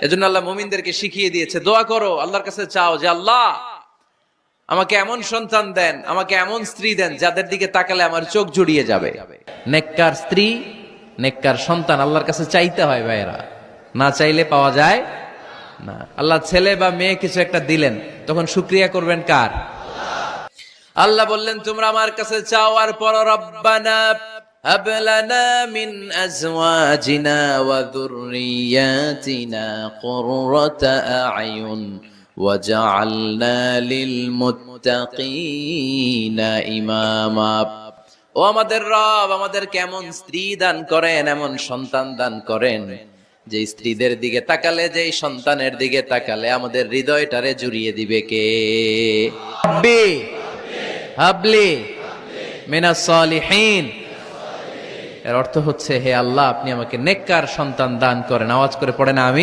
এজন্য আল্লাহ মুমিনদেরকে শিখিয়ে দিয়েছে, দোয়া করো, আল্লাহর কাছে চাও যে আল্লাহ আমাকে এমন সন্তান দেন, আমাকে এমন স্ত্রী দেন যাদের দিকে তাকালে আমার চোখ জুড়িয়ে যাবে। নেককার স্ত্রী, নেককার সন্তান আল্লাহর কাছে চাইতে হয় ভাইয়েরা, না চাইলে পাওয়া যায় না। আল্লাহ ছেলে বা মেয়ে কিছু একটা দিলেন, তখন শুকরিয়া করবেন কার? আল্লাহ বললেন তোমরা আমার কাছে চাও আর পড়ো, রব্বানা হাব লানা মিন আজওয়াজিনা ওয়া যুররিয়াতিনা কুররাতা আ'য়ুন ওয়াজআলনা লিল মুত্তাকিনা ইমামা। ও আমাদের রব, আমাদের কেমন স্ত্রী দান করেন, এমন সন্তান দান করেন যে স্ত্রীদের দিকে তাকালে, যে সন্তানের দিকে তাকালে আমাদের হৃদয়টারে জুড়িয়ে দিবে কে? রব্বি হাবলি মিনাস সালিহিন। এর অর্থ হচ্ছে হে আল্লাহ আপনি আমাকে নেককার সন্তান দান করেন। আওয়াজ করে পড়েন আমিন।